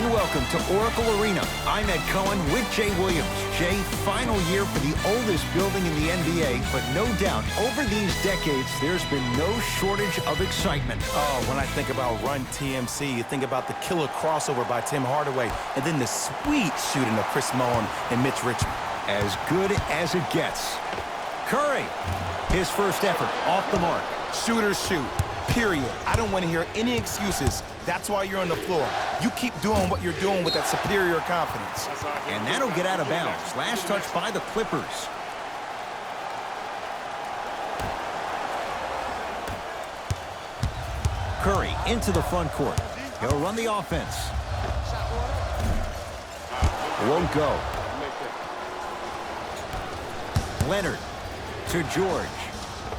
And welcome to Oracle Arena. I'm Ed Cohen with Jay Williams. Jay, final year for the oldest building in the NBA, but no doubt, over these decades, there's been no shortage of excitement. Oh, when I think about Run TMC, you think about the killer crossover by Tim Hardaway, and then the sweet shooting of Chris Mullin and Mitch Richmond. As good as it gets. Curry, his first effort off the mark. Shooters shoot, period. I don't want to hear any excuses. That's why you're on the floor. You keep doing what you're doing with that superior confidence. And that'll get out of bounds. Last touch by the Clippers. Curry into the front court. He'll run the offense. Won't go. Leonard to George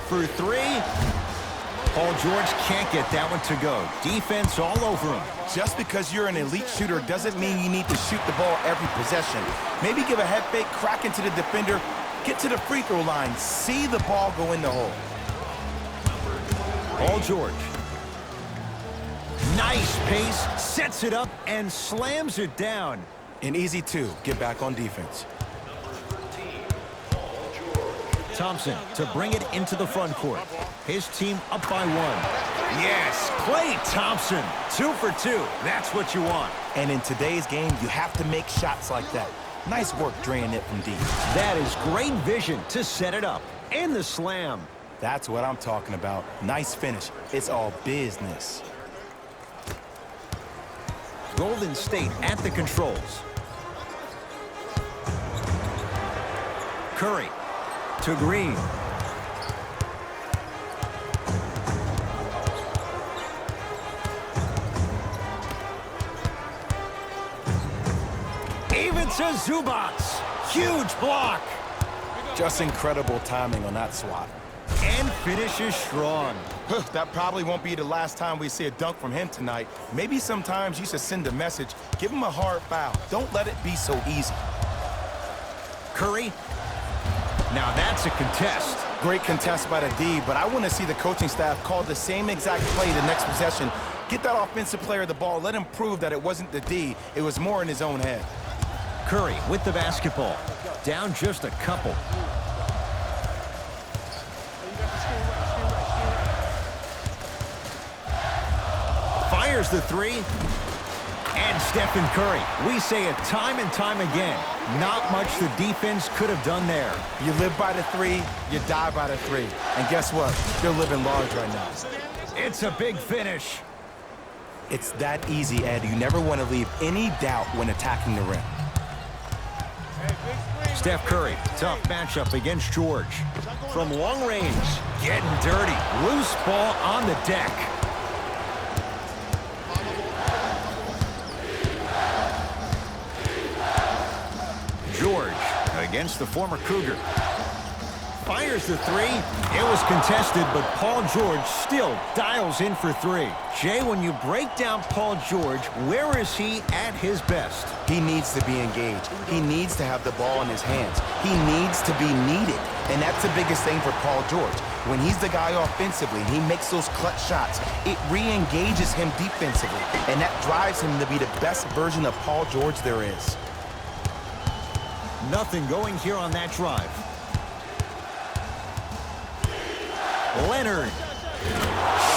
for three. Paul George can't get that one to go. Defense all over him. Just because you're an elite shooter doesn't mean you need to shoot the ball every possession. Maybe give a head fake, crack into the defender, get to the free throw line, see the ball go in the hole. Paul George. Nice pace, sets it up, and slams it down. An easy two, get back on defense. Thompson to bring it into the front court. His team up by one. Yes, Klay Thompson, 2 for 2. That's what you want. And in today's game, you have to make shots like that. Nice work draining it from deep. That is great vision to set it up. And the slam. That's what I'm talking about. Nice finish. It's all business. Golden State at the controls. Curry to Green. Even to Zubac. Huge block. Just incredible timing on that swat. And finishes strong. That probably won't be the last time we see a dunk from him tonight. Maybe sometimes you should send a message. Give him a hard foul. Don't let it be so easy. Curry. Now that's a contest. Great contest by the D, but I want to see the coaching staff call the same exact play the next possession. Get that offensive player the ball. Let him prove that it wasn't the D. It was more in his own head. Curry with the basketball. Down just a couple. Fires the three. And Stephen Curry. We say it time and time again. Not much the defense could have done there. You live by the three, you die by the three. And guess what? They're living large right now. It's a big finish. It's that easy, Ed. You never want to leave any doubt when attacking the rim. Steph Curry, tough matchup against George. From long range, getting dirty. Loose ball on the deck. George against the former Cougar. Fires the three. It was contested, but Paul George still dials in for three. Jay, when you break down Paul George, where is he at his best? He needs to be engaged. He needs to have the ball in his hands. He needs to be needed. And that's the biggest thing for Paul George. When he's the guy offensively and he makes those clutch shots, it re-engages him defensively. And that drives him to be the best version of Paul George there is. Nothing going here on that drive. Leonard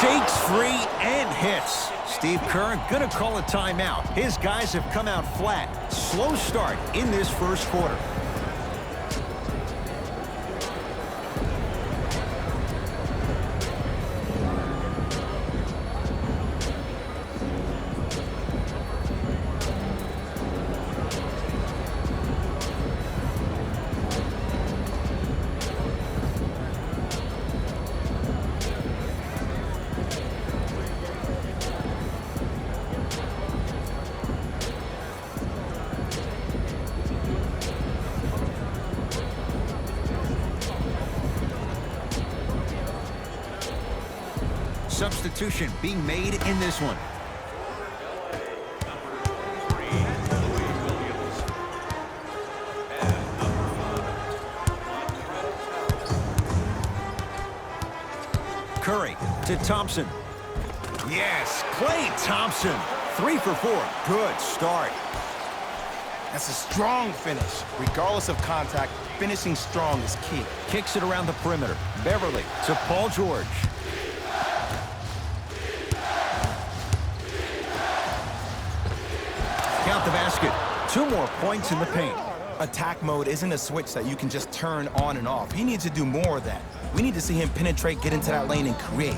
shakes free and hits. Steve Kerr gonna call a timeout. His guys have come out flat. Slow start in this first quarter. Substitution being made in this one. Curry to Thompson. Yes, Klay Thompson 3 for 4. Good start. That's a strong finish. Regardless of contact, finishing strong is key. Kicks it around the perimeter. Beverly to Paul George. Count the basket. 2 more points in the paint. Attack mode isn't a switch that you can just turn on and off. He needs to do more of that. We need to see him penetrate, get into that lane, and create.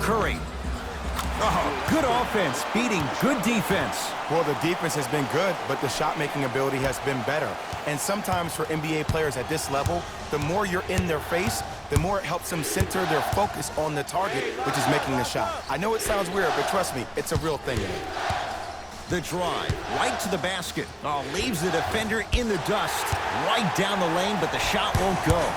Curry. Oh, good offense beating good defense. Well, the defense has been good, but the shot-making ability has been better. And sometimes for NBA players at this level, the more you're in their face, the more it helps them center their focus on the target, which is making the shot. I know it sounds weird, but trust me, it's a real thing. The drive, right to the basket. Oh, leaves the defender in the dust. Right down the lane, but the shot won't go.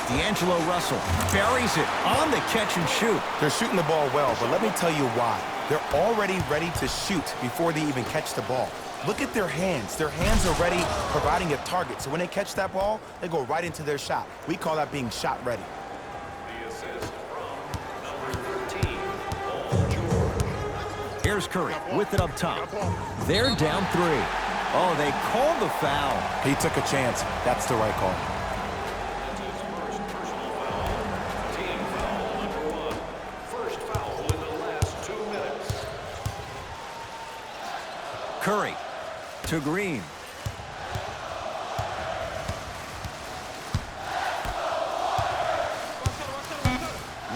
D'Angelo Russell buries it on the catch and shoot. They're shooting the ball well, but let me tell you why. They're already ready to shoot before they even catch the ball. Look at their hands. Their hands are ready, providing a target. So when they catch that ball, they go right into their shot. We call that being shot ready. The assist from number 13, Paul George. Here's Curry with it up top. They're down 3. Oh, they called the foul. He took a chance. That's the right call. Curry to Green.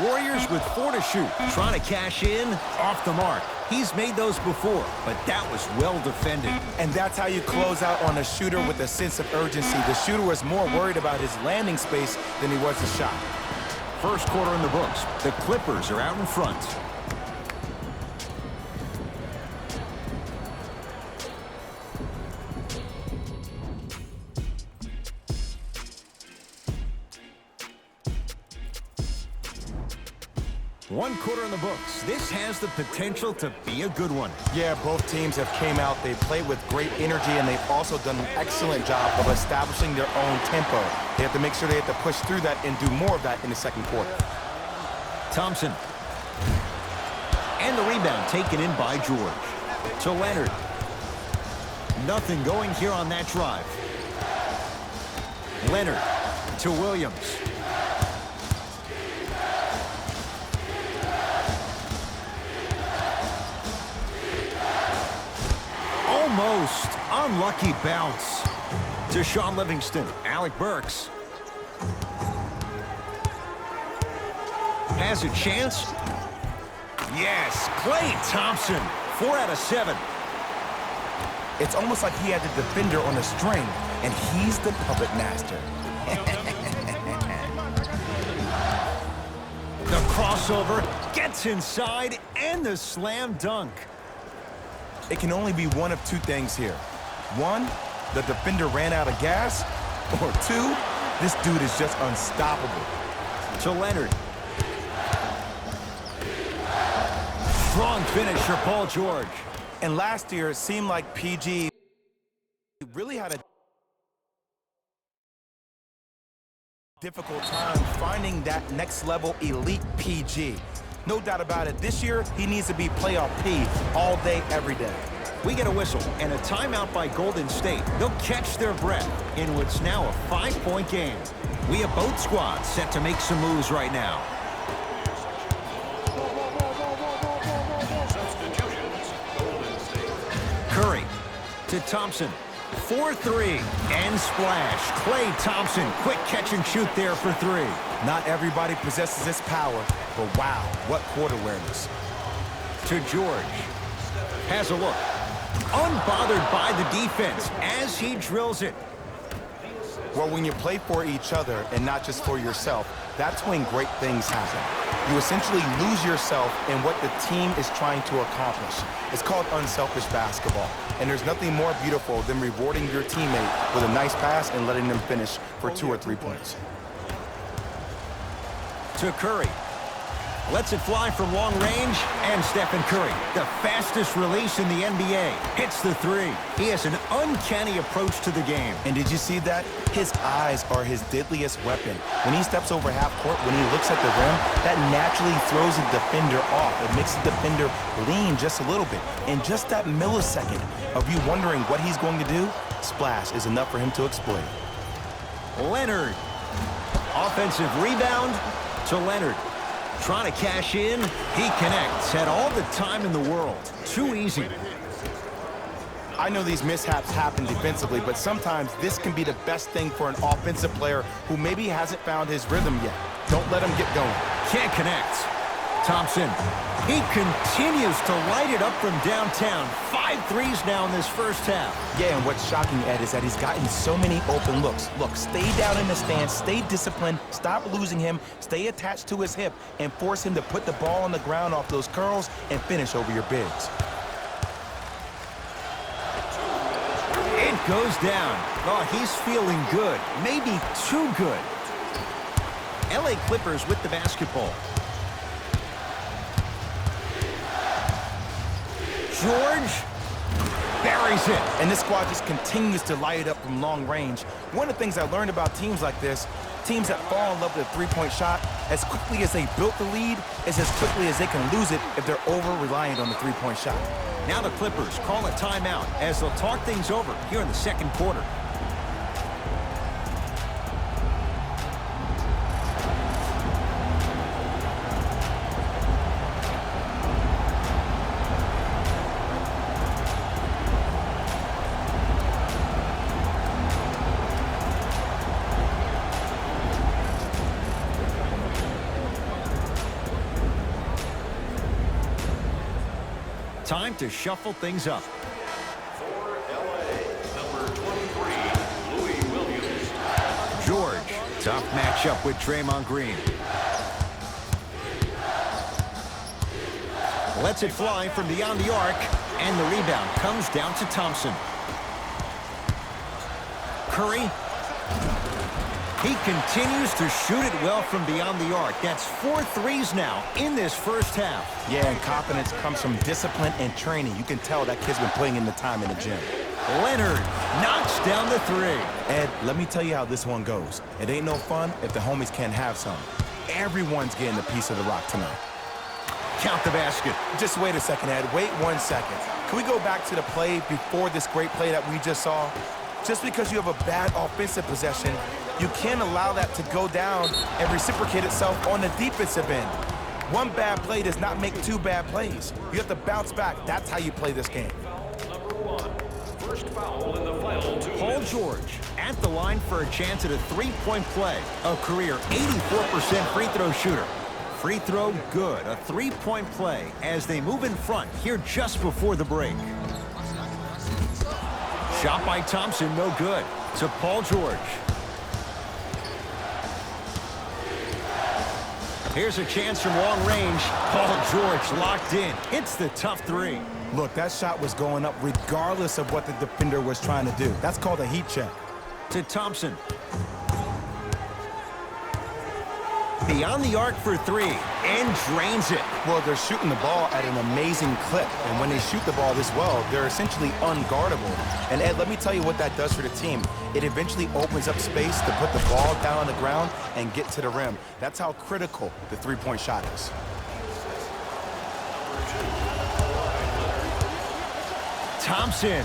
Warriors with 4 to shoot. Trying to cash in, off the mark. He's made those before, but that was well defended. And that's how you close out on a shooter with a sense of urgency. The shooter was more worried about his landing space than he was the shot. First quarter in the books. The Clippers are out in front. One quarter in the books. This has the potential to be a good one. Yeah, both teams have came out. They played with great energy, and they've also done an excellent job of establishing their own tempo. They have to make sure they have to push through that and do more of that in the second quarter. Thompson. And the rebound taken in by George. To Leonard. Nothing going here on that drive. Leonard to Williams. Almost unlucky bounce. To Shaun Livingston. Alec Burks. Has a chance. Yes, Klay Thompson. 4 out of 7. It's almost like he had the defender on a string, and he's the puppet master. The crossover gets inside, and the slam dunk. It can only be one of 2 things here. 1, the defender ran out of gas, or 2, this dude is just unstoppable. To Leonard. Strong finish for Paul George. And last year, it seemed like PG really had a difficult time finding that next level elite PG. No doubt about it, this year, he needs to be playoff P all day, every day. We get a whistle and a timeout by Golden State. They'll catch their breath in what's now a 5-point game. We have both squads set to make some moves right now. Curry to Thompson. 4-3 and splash. Klay Thompson, quick catch and shoot there for 3. Not everybody possesses this power, but wow, what court awareness. To George. Has a look. Unbothered by the defense as he drills it. Well, when you play for each other and not just for yourself, that's when great things happen. You essentially lose yourself in what the team is trying to accomplish. It's called unselfish basketball. And there's nothing more beautiful than rewarding your teammate with a nice pass and letting them finish for 2 or 3 points. To Curry. Lets it fly from long range, and Stephen Curry, the fastest release in the NBA, hits the three. He has an uncanny approach to the game. And did you see that? His eyes are his deadliest weapon. When he steps over half court, when he looks at the rim, that naturally throws the defender off. It makes the defender lean just a little bit. And just that millisecond of you wondering what he's going to do, splash is enough for him to exploit. Leonard. Offensive rebound to Leonard. Trying to cash in. He connects. Had all the time in the world. Too easy. I know these mishaps happen defensively, but sometimes this can be the best thing for an offensive player who maybe hasn't found his rhythm yet. Don't let him get going. Can't connect. Thompson. He continues to light it up from downtown. 5 threes now in this first half. Yeah, and what's shocking, Ed, is that he's gotten so many open looks. Look, stay down in the stance, stay disciplined, stop losing him, stay attached to his hip, and force him to put the ball on the ground off those curls and finish over your bigs. It goes down. Oh, he's feeling good. Maybe too good. LA Clippers with the basketball. George buries it. And this squad just continues to light it up from long range. One of the things I learned about teams like this, teams that fall in love with a three-point shot, as quickly as they built the lead, is as quickly as they can lose it if they're over-reliant on the three-point shot. Now the Clippers call a timeout as they'll talk things over here in the second quarter. Time to shuffle things up. For LA, number 23, Louis Williams. George, tough matchup with Draymond Green. Lets it fly from beyond the arc, and the rebound comes down to Thompson. Curry. He continues to shoot it well from beyond the arc. That's 4 threes now in this first half. Yeah, and confidence comes from discipline and training. You can tell that kid's been putting in the time in the gym. Leonard knocks down the three. Ed, let me tell you how this one goes. It ain't no fun if the homies can't have some. Everyone's getting a piece of the rock tonight. Count the basket. Just wait a second, Ed. Wait 1 second. Can we go back to the play before this great play that we just saw? Just because you have a bad offensive possession, you can't allow that to go down and reciprocate itself on the defensive end. One bad play does not make 2 bad plays. You have to bounce back. That's how you play this game. Number 1, first foul in the final 2 Paul minutes. George at the line for a chance at a three-point play. A career 84% free throw shooter. Free throw good. A three-point play as they move in front here just before the break. Shot by Thompson, no good. To Paul George. Here's a chance from long range. Paul George locked in. Hits the tough three. Look, that shot was going up regardless of what the defender was trying to do. That's called a heat check. To Thompson. Beyond the arc for 3 and drains it. Well, they're shooting the ball at an amazing clip, and when they shoot the ball this well, they're essentially unguardable. And Ed, let me tell you what that does for the team. It eventually opens up space to put the ball down on the ground and get to the rim. That's how critical the three-point shot is. Thompson.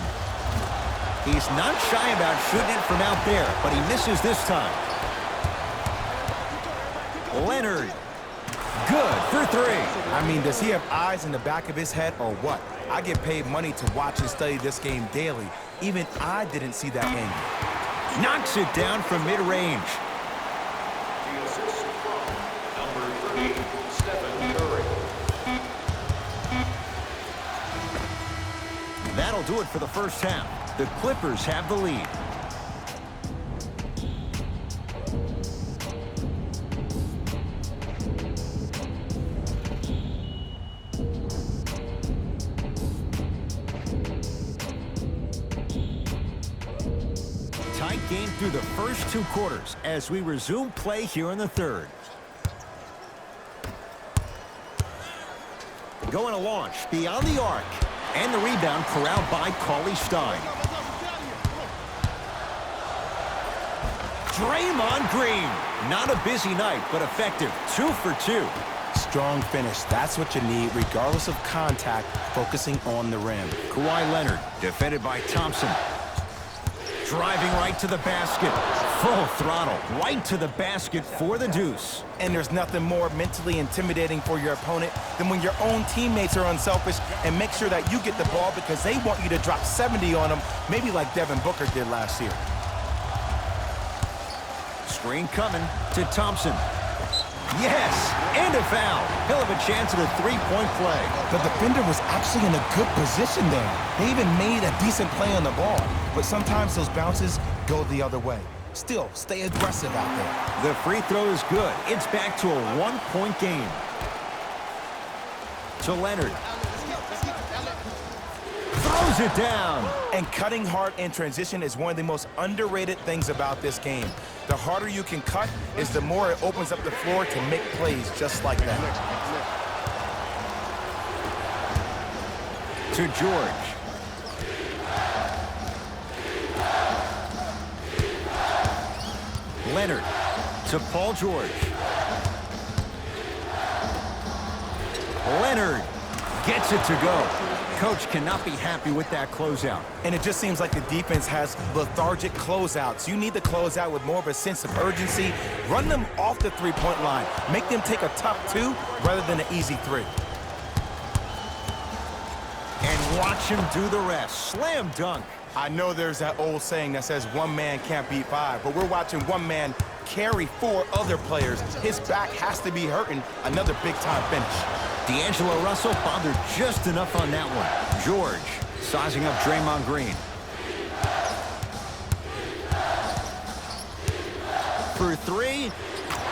He's not shy about shooting it from out there, but he misses this time. Leonard. Good for 3. I mean, does he have eyes in the back of his head or what? I get paid money to watch and study this game daily. Even I didn't see that angle. Knocks it down from mid-range. The assist from number 3, Stephen Curry. That'll do it for the first half. The Clippers have the lead. Tight game through the first 2 quarters as we resume play here in the third. Going to launch beyond the arc. And the rebound corralled by Cauley Stein. Draymond Green. Not a busy night, but effective. 2 for 2. Strong finish. That's what you need, regardless of contact, focusing on the rim. Kawhi Leonard, defended by Thompson. Driving right to the basket. Full throttle, right to the basket for the deuce. And there's nothing more mentally intimidating for your opponent than when your own teammates are unselfish and make sure that you get the ball because they want you to drop 70 on them, maybe like Devin Booker did last year. Screen coming to Thompson. Yes, and a foul. He'll have a chance at a three-point play. The defender was actually in a good position there. They even made a decent play on the ball, but sometimes those bounces go the other way. Still, stay aggressive out there. The free throw is good. It's back to a one-point game. To Leonard. Throws it down. And cutting hard in transition is one of the most underrated things about this game. The harder you can cut is the more it opens up the floor to make plays just like that. To George. Leonard to Paul George. Leonard gets it to go. Coach cannot be happy with that closeout. And it just seems like the defense has lethargic closeouts. You need to close out with more of a sense of urgency. Run them off the three-point line. Make them take a tough 2 rather than an easy 3. And watch him do the rest. Slam dunk. I know there's that old saying that says one man can't beat 5, but we're watching one man carry 4 other players. His back has to be hurting. Another big-time finish. D'Angelo Russell bothered just enough on that one. George sizing up Draymond Green. For 3,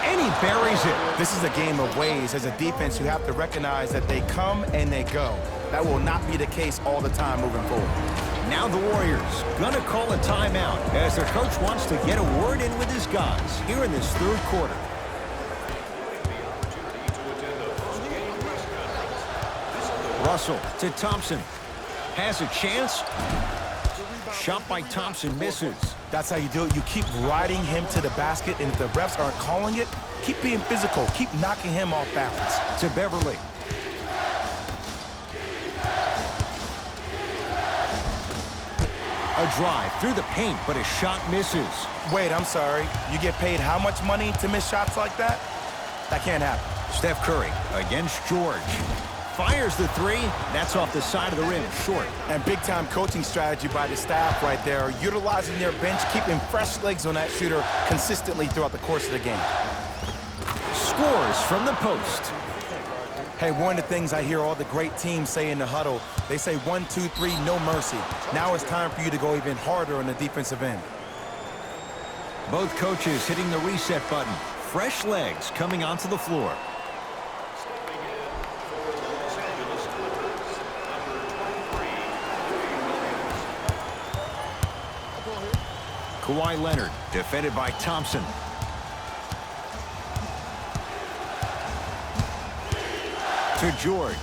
and he buries it. This is a game of ways. As a defense, you have to recognize that they come and they go. That will not be the case all the time moving forward. Now the Warriors gonna call a timeout as their coach wants to get a word in with his guys here in this third quarter. Russell to Thompson. Has a chance. Shot by Thompson misses. That's how you do it. You keep riding him to the basket, and if the refs aren't calling it, keep being physical. Keep knocking him off balance. To Beverly. A drive through the paint, but a shot misses. Wait, I'm sorry. You get paid how much money to miss shots like that? That can't happen. Steph Curry against George. Fires the 3. That's off the side of the rim, short. And big-time coaching strategy by the staff right there, utilizing their bench, keeping fresh legs on that shooter consistently throughout the course of the game. Scores from the post. Hey, one of the things I hear all the great teams say in the huddle, they say 1, 2, 3, no mercy. Now it's time for you to go even harder on the defensive end. Both coaches hitting the reset button. Fresh legs coming onto the floor. Kawhi Leonard, defended by Thompson. To George.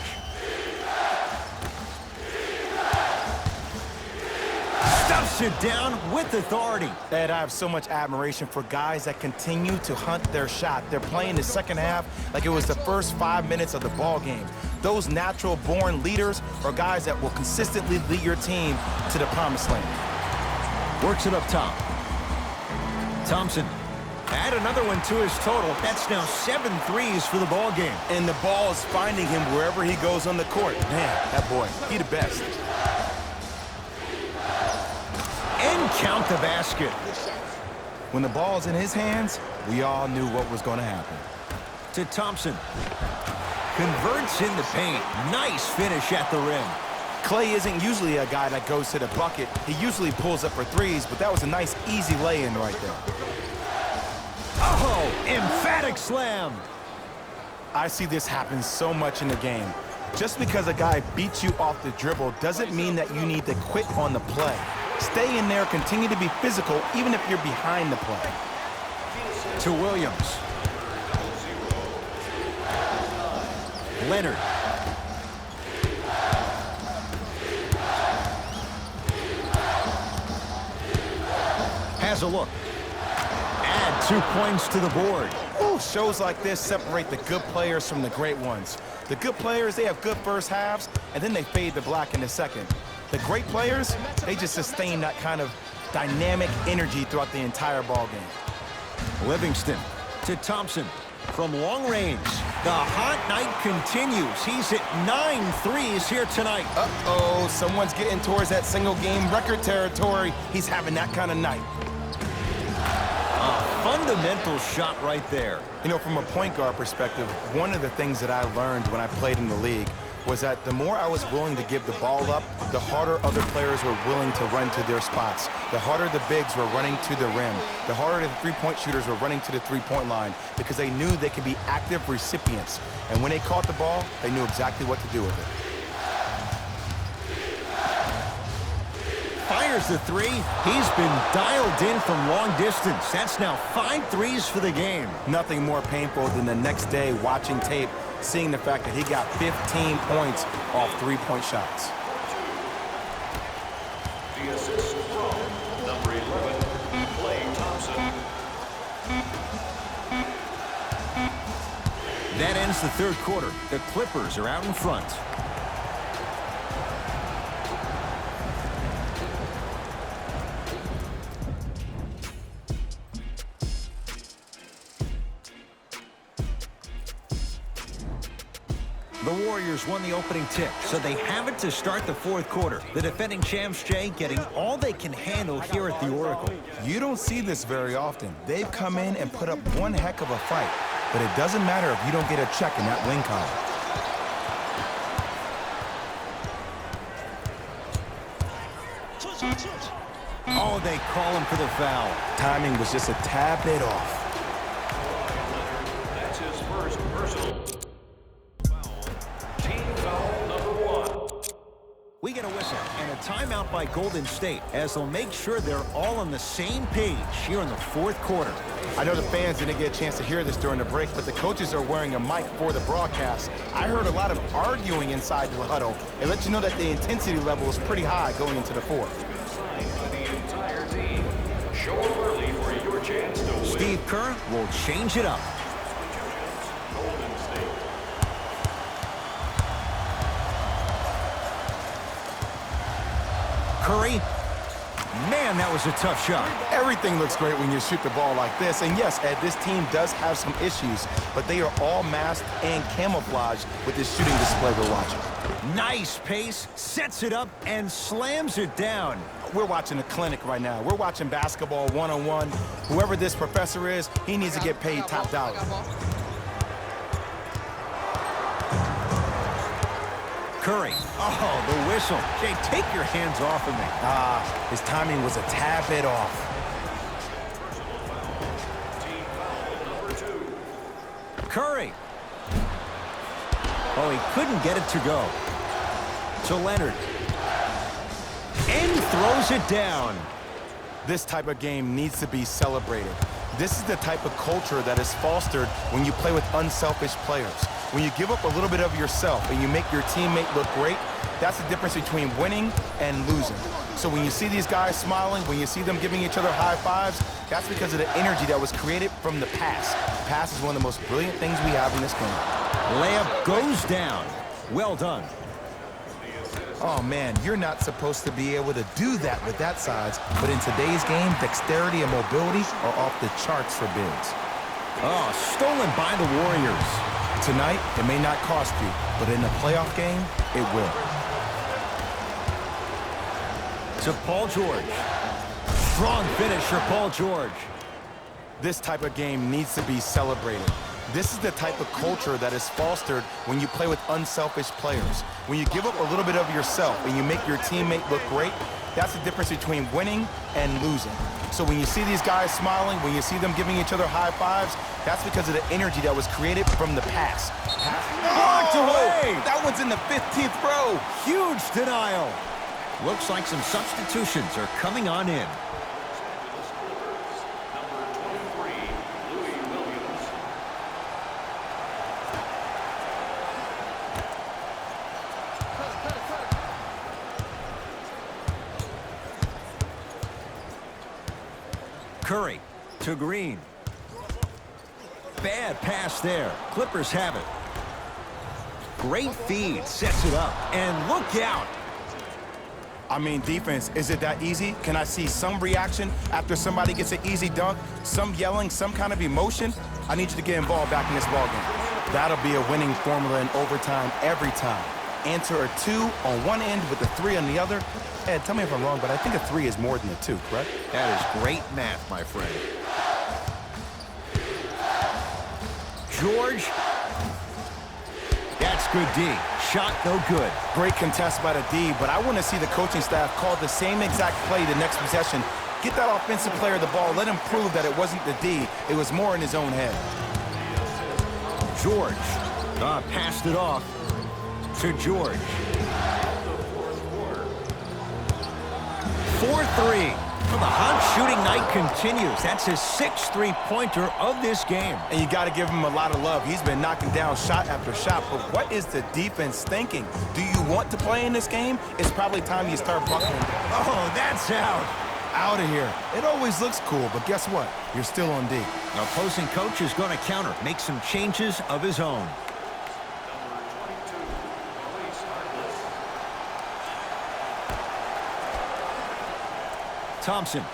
Stuffs it down with authority. Ed, I have so much admiration for guys that continue to hunt their shot. They're playing the second half like it was the first 5 minutes of the ball game. Those natural-born leaders are guys that will consistently lead your team to the promised land. Works it up top. Thompson. Add another one to his total. That's now 7 threes for the ball game. And the ball is finding him wherever he goes on the court. Man, that boy, he the best. And count the basket. When the ball's in his hands, we all knew what was going to happen. To Thompson. Converts in the paint. Nice finish at the rim. Klay isn't usually a guy that goes to the bucket. He usually pulls up for threes, but that was a nice, easy lay-in right there. Oh, emphatic slam. I see this happen so much in the game. Just because a guy beats you off the dribble doesn't mean that you need to quit on the play. Stay in there, continue to be physical, even if you're behind the play. To Williams. has a look. Add 2 points to the board. Ooh, shows like this separate the good players from the great ones. The good players, they have good first halves, and then they fade to black in the second. The great players, they just sustain that kind of dynamic energy throughout the entire ball game. Livingston to Thompson from long range. The hot night continues. He's at 9 threes here tonight. Uh-oh, someone's getting towards that single-game record territory. He's having that kind of night. A fundamental shot right there. You know, from a point guard perspective, one of the things that I learned when I played in the league was that the more I was willing to give the ball up, the harder other players were willing to run to their spots. The harder the bigs were running to the rim. The harder the three-point shooters were running to the three-point line because they knew they could be active recipients. And when they caught the ball, they knew exactly what to do with it. Fires the three. He's been dialed in from long distance. That's now 5 threes for the game. Nothing more painful than the next day watching tape, seeing the fact that he got 15 points off three-point shots. The assist from number 11, Klay Thompson. That ends the third quarter. The Clippers are out in front. The Warriors won the opening tip, so they have it to start the fourth quarter. The defending champs, Jay, getting all they can handle here at the Oracle. You don't see this very often. They've come in and put up one heck of a fight, but it doesn't matter if you don't get a check in that win column. Oh, they call him for the foul. Timing was just a tad bit off. That's his first personal foul. Team foul number 1. We get a whistle and a timeout by Golden State as they'll make sure they're all on the same page here in the fourth quarter. I know the fans didn't get a chance to hear this during the break, but the coaches are wearing a mic for the broadcast. I heard a lot of arguing inside the huddle. It lets you know that the intensity level is pretty high going into the fourth. Signed for the entire team. Show up early for your chance to win. Steve Kerr will change it up. Golden State. Curry. Man, that was a tough shot. Everything looks great when you shoot the ball like this. And yes, Ed, this team does have some issues, but they are all masked and camouflaged with this shooting display we're watching. Nice pace, sets it up, and slams it down. We're watching a clinic right now. We're watching basketball one-on-one. Whoever this professor is, he needs to get paid top dollar. Curry. Oh, the whistle. Jay, take your hands off of me. His timing was a tad bit off. Team foul number 2. Curry. Oh, he couldn't get it to go. To Leonard. And throws it down. This type of game needs to be celebrated. This is the type of culture that is fostered when you play with unselfish players. When you give up a little bit of yourself and you make your teammate look great, that's the difference between winning and losing. So when you see these guys smiling, when you see them giving each other high fives, that's because of the energy that was created from the pass. The pass is one of the most brilliant things we have in this game. Layup goes down. Well done. Oh, man, you're not supposed to be able to do that with that size, but in today's game, dexterity and mobility are off the charts for bigs. Oh, stolen by the Warriors. Tonight, it may not cost you, but in a playoff game, it will. To Paul George. Strong finish for Paul George. This type of game needs to be celebrated. This is the type of culture that is fostered when you play with unselfish players. When you give up a little bit of yourself and you make your teammate look great, that's the difference between winning and losing. So when you see these guys smiling, when you see them giving each other high fives, that's because of the energy that was created from the pass. Blocked away! That one's in the 15th row. Huge denial. Looks like some substitutions are coming on in. Number 23, Louis Williams. Curry to Green. Bad pass there. Clippers have it. Great feed, sets it up, and look out. I mean, defense, is it that easy? Can I see some reaction after somebody gets an easy dunk? Some yelling, some kind of emotion? I need you to get involved back in this ballgame. That'll be a winning formula in overtime every time. Answer a 2 on one end with a 3 on the other. Ed, tell me if I'm wrong, but I think a 3 is more than a 2, correct? That is great math, my friend. George. That's good D. Shot no good. Great contest by the D, but I want to see the coaching staff call the same exact play the next possession. Get that offensive player the ball. Let him prove that it wasn't the D. It was more in his own head. George. Passed it off to George. 4-3. Well, the hot shooting night continues. That's his 6th three-pointer of this game. And you got to give him a lot of love. He's been knocking down shot after shot. But what is the defense thinking? Do you want to play in this game? It's probably time you start buckling. Oh, that's out. Out of here. It always looks cool, but guess what? You're still on D. The opposing coach is going to counter, make some changes of his own. Thompson.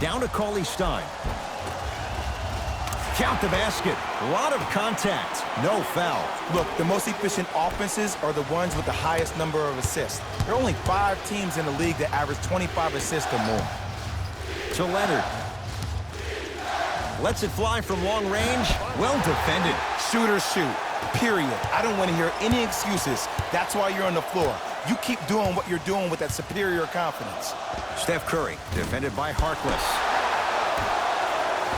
Down to Cauley-Stein. Count the basket. A lot of contact. No foul. Look, the most efficient offenses are the ones with the highest number of assists. There are only 5 teams in the league that average 25 assists or more. To Leonard. Lets it fly from long range. Well defended. Shooters shoot. Period. I don't want to hear any excuses. That's why you're on the floor. You keep doing what you're doing with that superior confidence. Steph Curry, defended by Harkless.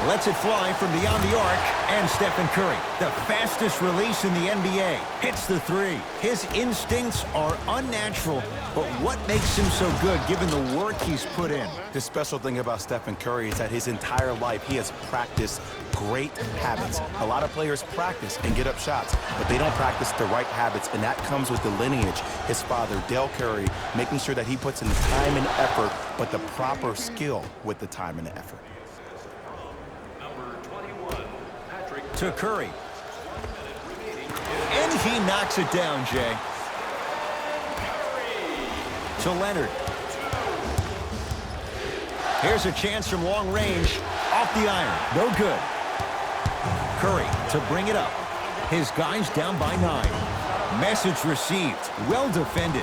Lets it fly from beyond the arc, and Stephen Curry, the fastest release in the NBA, hits the 3. His instincts are unnatural, but what makes him so good given the work he's put in? The special thing about Stephen Curry is that his entire life he has practiced great habits. A lot of players practice and get up shots, but they don't practice the right habits, and that comes with the lineage. His father, Dell Curry, making sure that he puts in the time and effort, but the proper skill with the time and the effort. To Curry. And he knocks it down, Jay. To Leonard. Here's a chance from long range. Off the iron. No good. Curry to bring it up. His guys down by 9. Message received. Well defended.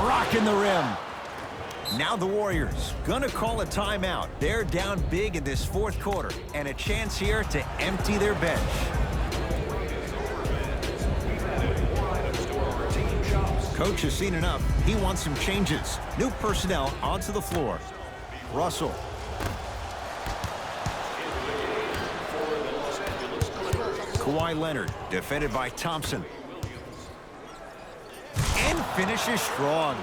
Rocking the rim. Now the Warriors gonna call a timeout. They're down big in this 4th quarter, and a chance here to empty their bench. Coach has seen enough. He wants some changes. New personnel onto the floor. Russell. Kawhi Leonard, defended by Thompson. And finishes strong.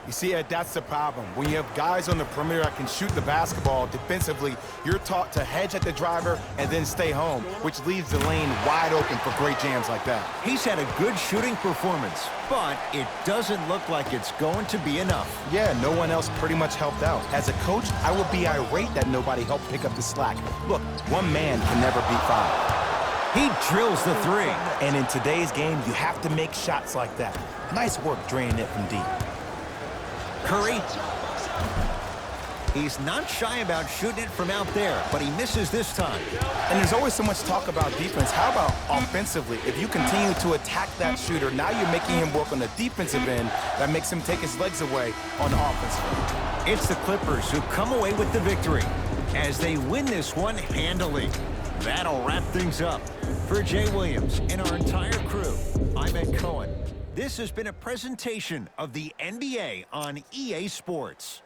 You see, Ed, that's the problem. When you have guys on the perimeter that can shoot the basketball defensively, you're taught to hedge at the driver and then stay home, which leaves the lane wide open for great jams like that. He's had a good shooting performance, but it doesn't look like it's going to be enough. Yeah, no one else pretty much helped out. As a coach, I would be irate that nobody helped pick up the slack. Look, one man can never beat 5. He drills the 3. And in today's game, you have to make shots like that. Nice work draining it from deep. Curry. He's not shy about shooting it from out there, but he misses this time. And there's always so much talk about defense. How about offensively? If you continue to attack that shooter, now you're making him work on the defensive end. That makes him take his legs away on the offensive end. It's the Clippers who come away with the victory as they win this one handily. That'll wrap things up. For Jay Williams and our entire crew, I'm Ed Cohen. This has been a presentation of the NBA on EA Sports.